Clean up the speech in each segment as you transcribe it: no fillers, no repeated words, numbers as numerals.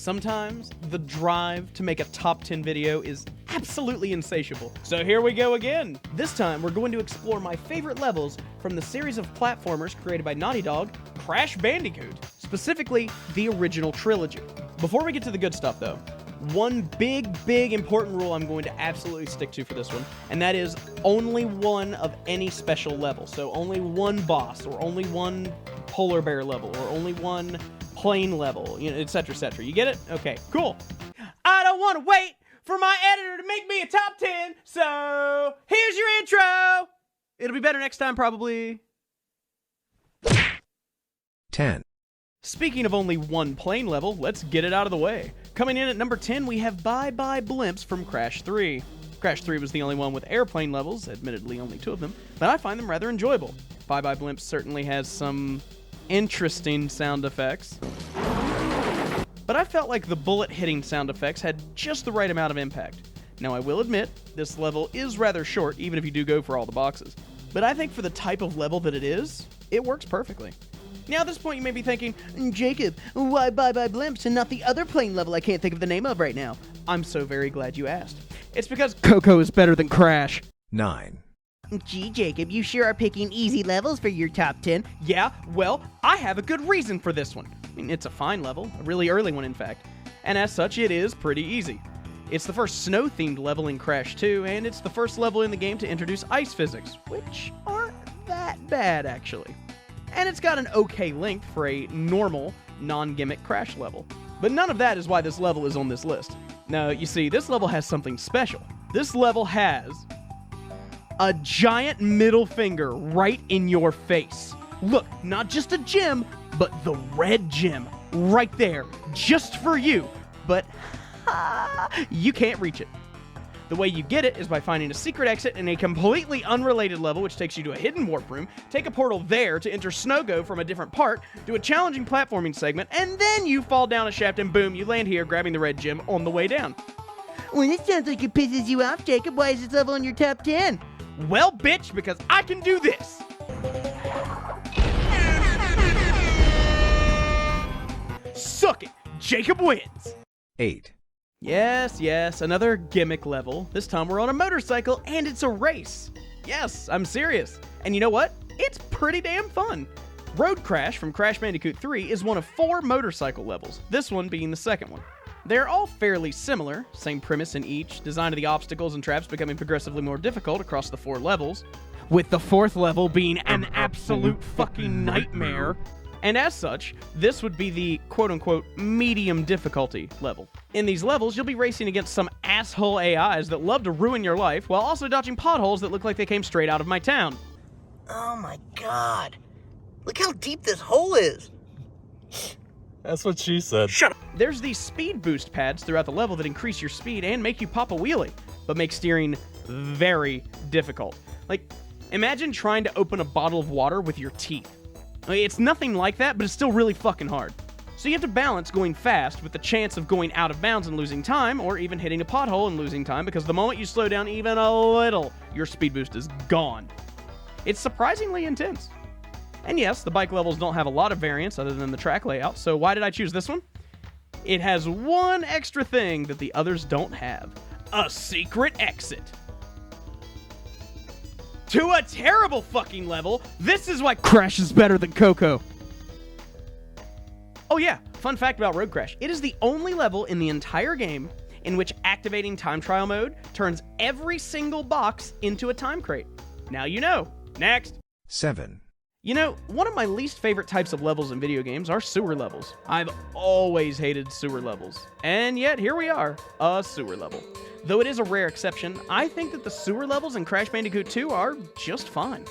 Sometimes the drive to make a top 10 video is absolutely insatiable. So here we go again. This time we're going to explore my favorite levels from the series of platformers created by Naughty Dog, Crash Bandicoot, specifically the original trilogy. Before we get to the good stuff though, one big important rule I'm going to absolutely stick to for this one, and that is only one of any special level. So only one boss, or only one polar bear level, or only one plane level, you know, etc., etc. You get it? Okay, cool. I don't want to wait for my editor to make me a top 10, so here's your intro. It'll be better next time, probably. 10. Speaking of only one plane level, let's get it out of the way. Coming in at number 10, we have Bye Blimps from Crash 3. Crash 3 was the only one with airplane levels, admittedly only 2 of them, but I find them rather enjoyable. Bye Blimps certainly has some interesting sound effects, but I felt like the bullet hitting sound effects had just the right amount of impact. Now I will admit, this level is rather short, even if you do go for all the boxes, but I think for the type of level that it is, it works perfectly. Now at this point you may be thinking, Jacob, why Bye Blimps and not the other plane level I can't think of the name of right now? I'm so very glad you asked. It's because Coco is better than Crash. 9. Gee, Jacob, you sure are picking easy levels for your top 10. Yeah, well, I have a good reason for this one. I mean, it's a fine level, a really early one in fact, and as such it is pretty easy. It's the first snow-themed level in Crash 2, and it's the first level in the game to introduce ice physics, which aren't that bad actually. And it's got an okay length for a normal, non-gimmick Crash level. But none of that is why this level is on this list. Now, you see, this level has something special. This level has a giant middle finger right in your face. Look, not just a gem, but the red gem right there, just for you. But you can't reach it. The way you get it is by finding a secret exit in a completely unrelated level, which takes you to a hidden warp room, take a portal there to enter Snogo from a different part, do a challenging platforming segment, and then you fall down a shaft and boom, you land here grabbing the red gem on the way down. Well, this sounds like it pisses you off, Jacob. Why is this level in your top 10? Well, bitch, because I can do this! Suck it! Jacob wins! 8. Yes, another gimmick level. This time we're on a motorcycle and it's a race. Yes, I'm serious. And you know what? It's pretty damn fun. Road Crash from Crash Bandicoot 3 is one of 4 motorcycle levels, this one being the second one. They're all fairly similar, same premise in each, design of the obstacles and traps becoming progressively more difficult across the 4 levels, with the 4th level being an absolute fucking nightmare. And as such, this would be the quote-unquote medium difficulty level. In these levels, you'll be racing against some asshole AIs that love to ruin your life while also dodging potholes that look like they came straight out of my town. Oh my god. Look how deep this hole is. That's what she said. Shut up. There's these speed boost pads throughout the level that increase your speed and make you pop a wheelie, but make steering very difficult. Like, imagine trying to open a bottle of water with your teeth. It's nothing like that, but it's still really fucking hard. So you have to balance going fast with the chance of going out of bounds and losing time, or even hitting a pothole and losing time, because the moment you slow down even a little, your speed boost is gone. It's surprisingly intense. And yes, the bike levels don't have a lot of variance other than the track layout, so why did I choose this one? It has one extra thing that the others don't have. A secret exit. To a terrible fucking level, this is why Crash is better than Coco. Oh yeah, fun fact about Road Crash. It is the only level in the entire game in which activating time trial mode turns every single box into a time crate. Now you know. Next. 7. You know, one of my least favorite types of levels in video games are sewer levels. I've always hated sewer levels. And yet, here we are, a sewer level. Though it is a rare exception, I think that the sewer levels in Crash Bandicoot 2 are just fine.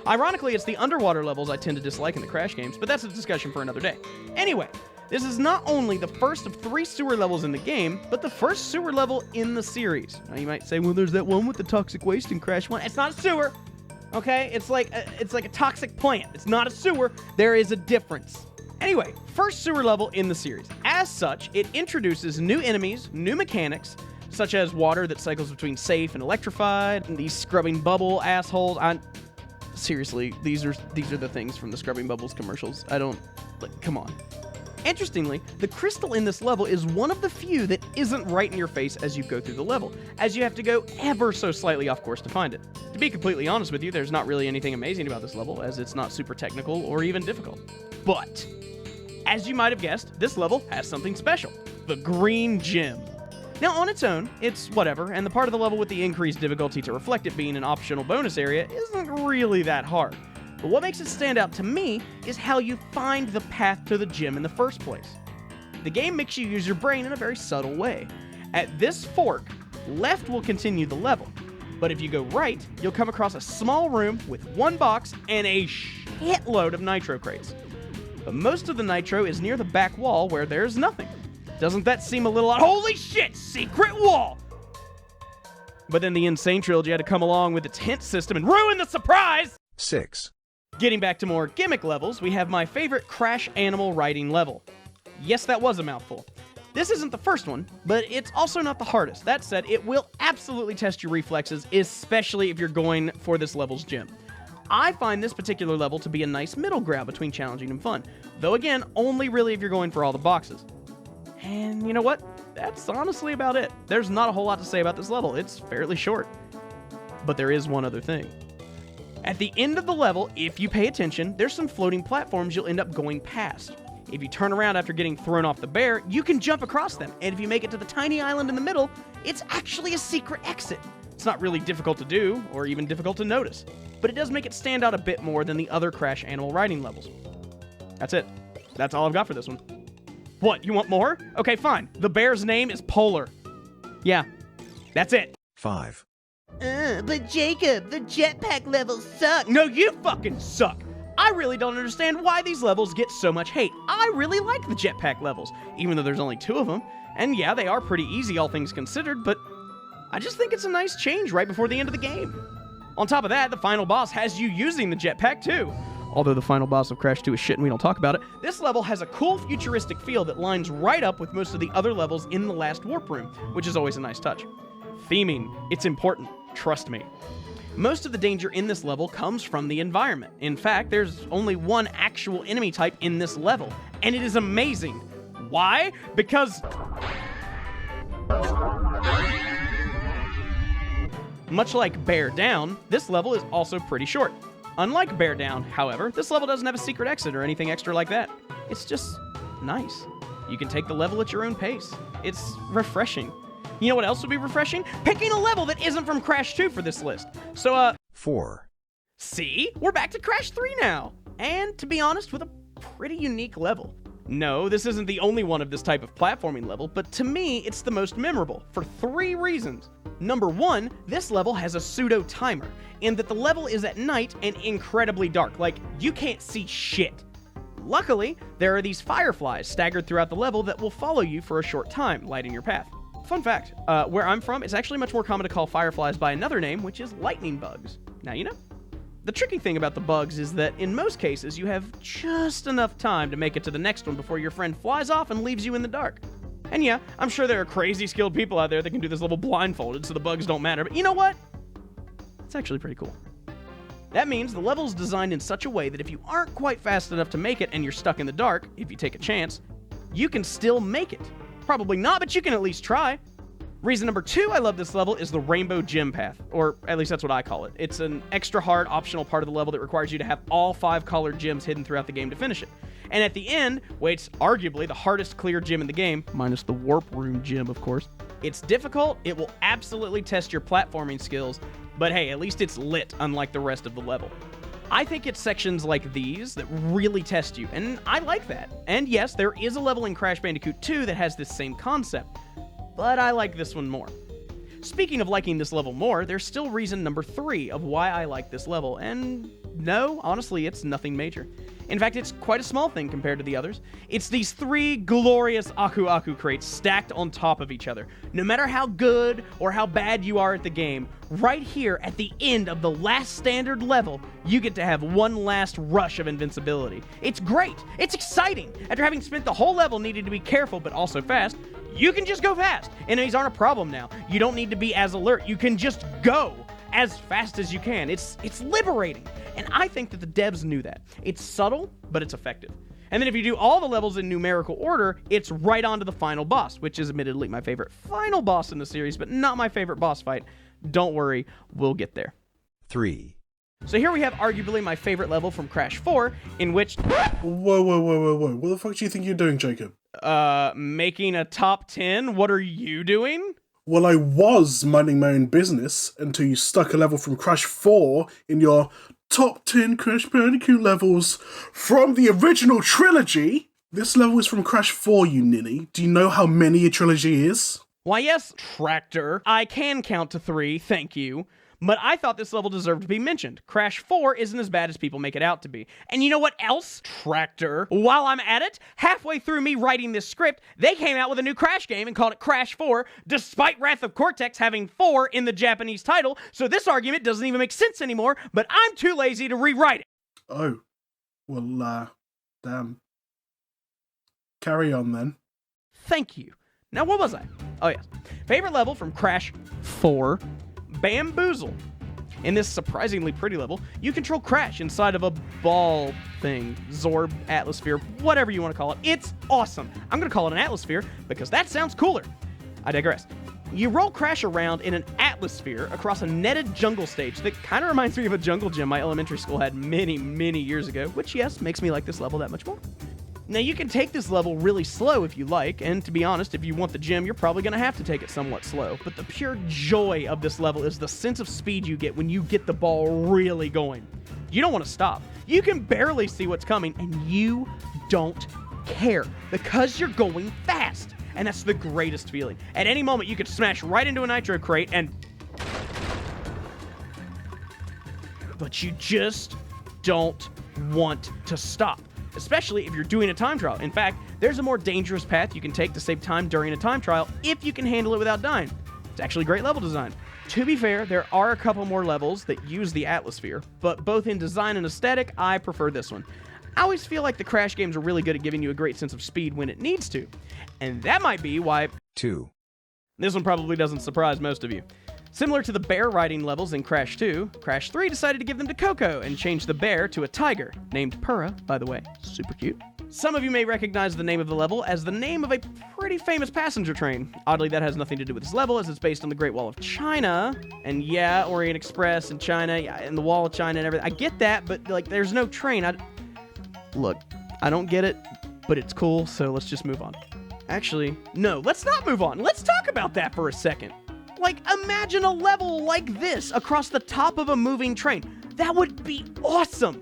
Ironically, it's the underwater levels I tend to dislike in the Crash games, but that's a discussion for another day. Anyway, this is not only the first of 3 sewer levels in the game, but the first sewer level in the series. Now you might say, well, there's that one with the toxic waste in Crash 1. It's not a sewer! Okay, it's like a toxic plant. It's not a sewer. There is a difference. Anyway, first sewer level in the series. As such, it introduces new enemies, new mechanics, such as water that cycles between safe and electrified, and these scrubbing bubble assholes. Seriously, these are the things from the scrubbing bubbles commercials. Come on. Interestingly, the crystal in this level is one of the few that isn't right in your face as you go through the level, as you have to go ever so slightly off course to find it. To be completely honest with you, there's not really anything amazing about this level, as it's not super technical or even difficult. But, as you might have guessed, this level has something special: the green gem. Now, on its own, it's whatever, and the part of the level with the increased difficulty to reflect it being an optional bonus area isn't really that hard. But what makes it stand out to me is how you find the path to the gem in the first place. The game makes you use your brain in a very subtle way. At this fork, left will continue the level, but if you go right, you'll come across a small room with one box and a shitload of nitro crates. But most of the nitro is near the back wall where there's nothing. Doesn't that seem a little odd? Holy shit, secret wall! But then the Insane Trilogy had to come along with its hint system and ruin the surprise! 6, Getting back to more gimmick levels, we have my favorite Crash Animal Riding level. Yes, that was a mouthful. This isn't the first one, but it's also not the hardest. That said, it will absolutely test your reflexes, especially if you're going for this level's gem. I find this particular level to be a nice middle ground between challenging and fun, though again, only really if you're going for all the boxes. And you know what? That's honestly about it. There's not a whole lot to say about this level. It's fairly short. But there is one other thing. At the end of the level, if you pay attention, there's some floating platforms you'll end up going past. If you turn around after getting thrown off the bear, you can jump across them, and if you make it to the tiny island in the middle, it's actually a secret exit. It's not really difficult to do, or even difficult to notice, but it does make it stand out a bit more than the other Crash Animal Riding levels. That's it. That's all I've got for this one. What, you want more? Okay, fine. The bear's name is Polar. Yeah, that's it. 5, But Jacob, the jetpack levels suck. No, you fucking suck. I really don't understand why these levels get so much hate. I really like the jetpack levels, even though there's only 2 of them. And yeah, they are pretty easy, all things considered, but I just think it's a nice change right before the end of the game. On top of that, the final boss has you using the jetpack too. Although the final boss of Crash 2 is shit and we don't talk about it, this level has a cool futuristic feel that lines right up with most of the other levels in the last warp room, which is always a nice touch. Theming, it's important, trust me. Most of the danger in this level comes from the environment. In fact, there's only one actual enemy type in this level, and it is amazing. Why? Because much like Bear Down, this level is also pretty short. Unlike Bear Down, however, this level doesn't have a secret exit or anything extra like that. It's just nice. You can take the level at your own pace. It's refreshing. You know what else would be refreshing? Picking a level that isn't from Crash 2 for this list. So, 4, see? We're back to Crash 3 now. And, to be honest, with a pretty unique level. No, this isn't the only one of this type of platforming level, but to me, it's the most memorable, for 3 reasons. Number 1, this level has a pseudo-timer, in that the level is at night and incredibly dark, like, you can't see shit. Luckily, there are these Fireflies staggered throughout the level that will follow you for a short time, lighting your path. Fun fact, where I'm from, it's actually much more common to call Fireflies by another name, which is lightning bugs. Now you know. The tricky thing about the bugs is that in most cases, you have just enough time to make it to the next one before your friend flies off and leaves you in the dark. And yeah, I'm sure there are crazy skilled people out there that can do this level blindfolded so the bugs don't matter, but you know what? It's actually pretty cool. That means the level's designed in such a way that if you aren't quite fast enough to make it and you're stuck in the dark, if you take a chance, you can still make it. Probably not, but you can at least try. Reason number 2 I love this level is the Rainbow Gem Path, or at least that's what I call it. It's an extra hard optional part of the level that requires you to have all 5 colored gems hidden throughout the game to finish it. And at the end, waits arguably the hardest clear gem in the game, minus the Warp Room gem, of course. It's difficult, it will absolutely test your platforming skills, but hey, at least it's lit, unlike the rest of the level. I think it's sections like these that really test you, and I like that. And yes, there is a level in Crash Bandicoot 2 that has this same concept, but I like this one more. Speaking of liking this level more, there's still reason number 3 of why I like this level, and no, honestly, it's nothing major. In fact, it's quite a small thing compared to the others. It's these 3 glorious Aku Aku crates stacked on top of each other. No matter how good or how bad you are at the game, right here at the end of the last standard level, you get to have one last rush of invincibility. It's great. It's exciting. After having spent the whole level needing to be careful but also fast, you can just go fast. Enemies aren't a problem now. You don't need to be as alert. You can just go as fast as you can. It's liberating. And I think that the devs knew that. It's subtle, but it's effective. And then if you do all the levels in numerical order, it's right on to the final boss, which is admittedly my favorite final boss in the series, but not my favorite boss fight. Don't worry, we'll get there. 3, So here we have arguably my favorite level from Crash 4, in which, Whoa. What the fuck do you think you're doing, Jacob? making a top 10? What are you doing? Well, I was minding my own business until you stuck a level from Crash 4 in your top 10 Crash Bandicoot levels from the original trilogy. This level is from Crash 4, you ninny. Do you know how many a trilogy is? Why yes, Tractor, I can count to 3, thank you. But I thought this level deserved to be mentioned. Crash 4 isn't as bad as people make it out to be. And you know what else, Tractor? While I'm at it, halfway through me writing this script, they came out with a new Crash game and called it Crash 4, despite Wrath of Cortex having 4 in the Japanese title, so this argument doesn't even make sense anymore, but I'm too lazy to rewrite it. Oh. Well, damn. Carry on, then. Thank you. Now, what was I? Oh, yes. Favorite level from Crash 4, Bamboozle. In this surprisingly pretty level, you control Crash inside of a ball thing, Zorb, Atmosphere, whatever you want to call it. It's awesome. I'm going to call it an Atmosphere because that sounds cooler. I digress. You roll Crash around in an atmosphere across a netted jungle stage that kind of reminds me of a jungle gym my elementary school had many, many years ago, which, yes, makes me like this level that much more. Now, you can take this level really slow if you like, and to be honest, if you want the gym, you're probably going to have to take it somewhat slow. But the pure joy of this level is the sense of speed you get when you get the ball really going. You don't want to stop. You can barely see what's coming, and you don't care because you're going fast. And that's the greatest feeling. At any moment, you could smash right into a nitro crate and... But you just don't want to stop. Especially if you're doing a time trial. In fact, there's a more dangerous path you can take to save time during a time trial if you can handle it without dying. It's actually great level design. To be fair, there are a couple more levels that use the Atmosphere, but both in design and aesthetic, I prefer this one. I always feel like the Crash games are really good at giving you a great sense of speed when it needs to. And that might be why 2, this one probably doesn't surprise most of you. Similar to the bear riding levels in Crash 2, Crash 3 decided to give them to Coco and change the bear to a tiger, named Purah, by the way. Super cute. Some of you may recognize the name of the level as the name of a pretty famous passenger train. Oddly, that has nothing to do with this level, as it's based on the Great Wall of China. And yeah, Orient Express in China, and the Wall of China and everything. I get that, but like, there's no train. Look, I don't get it, but it's cool, so let's just move on. Actually, no, let's not move on. Let's talk about that for a second. Like, imagine a level like this across the top of a moving train. That would be awesome.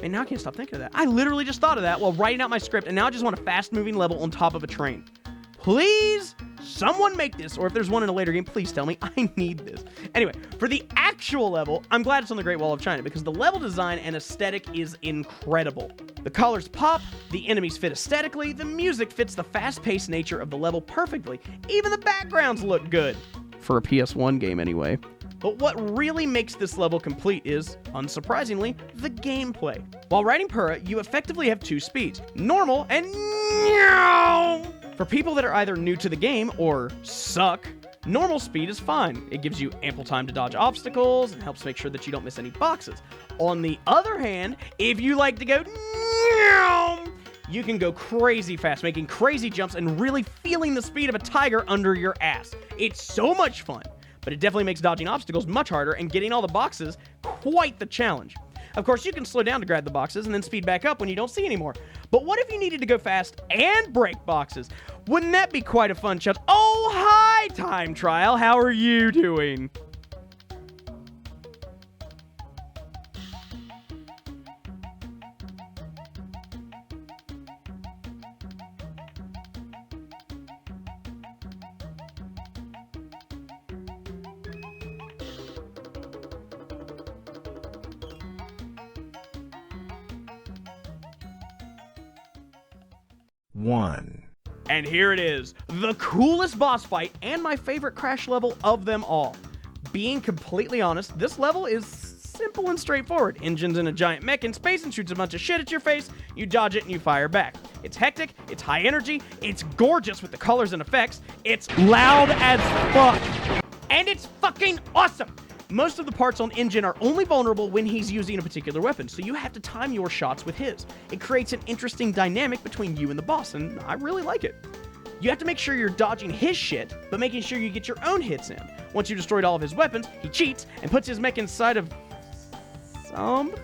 And now I can't stop thinking of that. I literally just thought of that while writing out my script, and now I just want a fast-moving level on top of a train. Please, someone make this, or if there's one in a later game, please tell me. I need this. Anyway, for the actual level, I'm glad it's on the Great Wall of China because the level design and aesthetic is incredible. The colors pop, the enemies fit aesthetically, the music fits the fast-paced nature of the level perfectly. Even the backgrounds look good. For a PS1 game, anyway. But what really makes this level complete is, unsurprisingly, the gameplay. While riding Purah, you effectively have 2 speeds, normal and meow. For people that are either new to the game or suck, normal speed is fine. It gives you ample time to dodge obstacles and helps make sure that you don't miss any boxes. On the other hand, if you like to go meow, you can go crazy fast, making crazy jumps and really feeling the speed of a tiger under your ass. It's so much fun, but it definitely makes dodging obstacles much harder and getting all the boxes quite the challenge. Of course, you can slow down to grab the boxes and then speed back up when you don't see anymore. But what if you needed to go fast and break boxes? Wouldn't that be quite a fun challenge? Oh, hi, Time Trial. How are you doing? One. And here it is, the coolest boss fight and my favorite Crash level of them all. Being completely honest, this level is simple and straightforward. Engines in a giant mech in space and shoots a bunch of shit at your face, you dodge it and you fire back. It's hectic, it's high energy, it's gorgeous with the colors and effects, it's loud as fuck, and it's fucking awesome. Most of the parts on Engine are only vulnerable when he's using a particular weapon, so you have to time your shots with his. It creates an interesting dynamic between you and the boss, and I really like it. You have to make sure you're dodging his shit, but making sure you get your own hits in. Once you destroyed all of his weapons, he cheats and puts his mech inside of something,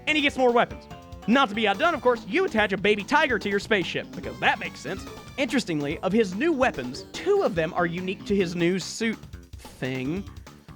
and he gets more weapons. Not to be outdone, of course, you attach a baby tiger to your spaceship, because that makes sense. Interestingly, of his new weapons, 2 of them are unique to his new suit thing.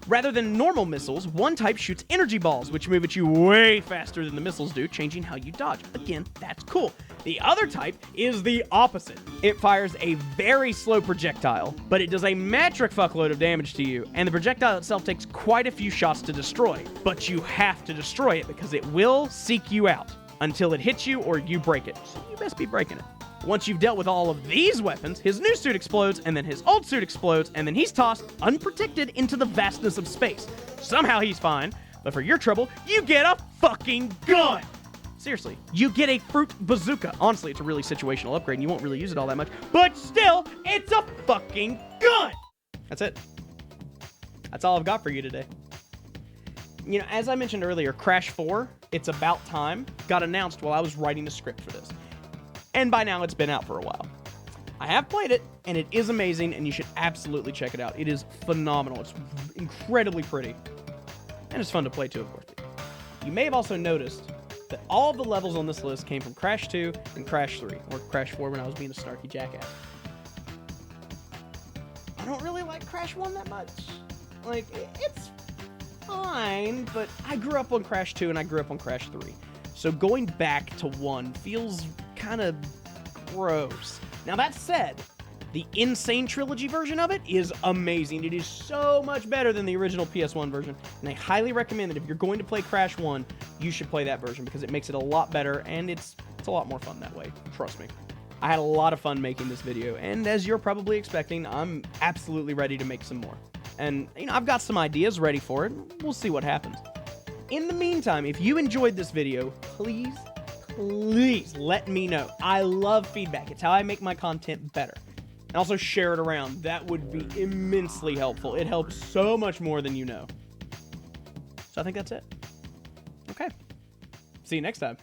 Rather than normal missiles, one type shoots energy balls, which move at you way faster than the missiles do, changing how you dodge. Again, that's cool. The other type is the opposite. It fires a very slow projectile, but it does a metric fuckload of damage to you, and the projectile itself takes quite a few shots to destroy. But you have to destroy it because it will seek you out until it hits you or you break it. So you best be breaking it. Once you've dealt with all of these weapons, his new suit explodes, and then his old suit explodes, and then he's tossed, unprotected, into the vastness of space. Somehow he's fine, but for your trouble, you get a fucking gun! Seriously, you get a fruit bazooka. Honestly, it's a really situational upgrade, and you won't really use it all that much, but still, it's a fucking gun! That's it. That's all I've got for you today. You know, as I mentioned earlier, Crash 4, It's About Time, got announced while I was writing the script for this. And by now, it's been out for a while. I have played it, and it is amazing, and you should absolutely check it out. It is phenomenal. It's incredibly pretty. And it's fun to play, too, of course. You may have also noticed that all of the levels on this list came from Crash 2 and Crash 3, or Crash 4 when I was being a snarky jackass. I don't really like Crash 1 that much. Like, it's fine, but I grew up on Crash 2 and I grew up on Crash 3. So going back to 1 feels kind of gross. Now that said, the Insane Trilogy version of it is amazing. It is so much better than the original PS1 version, and I highly recommend that if you're going to play Crash 1, you should play that version because it makes it a lot better, and it's a lot more fun that way. Trust me. I had a lot of fun making this video, and as you're probably expecting, I'm absolutely ready to make some more. And, you know, I've got some ideas ready for it. We'll see what happens. In the meantime, if you enjoyed this video, please let me know. I love feedback. It's how I make my content better. And also share it around. That would be immensely helpful. It helps so much more than you know. So I think that's it. Okay. See you next time.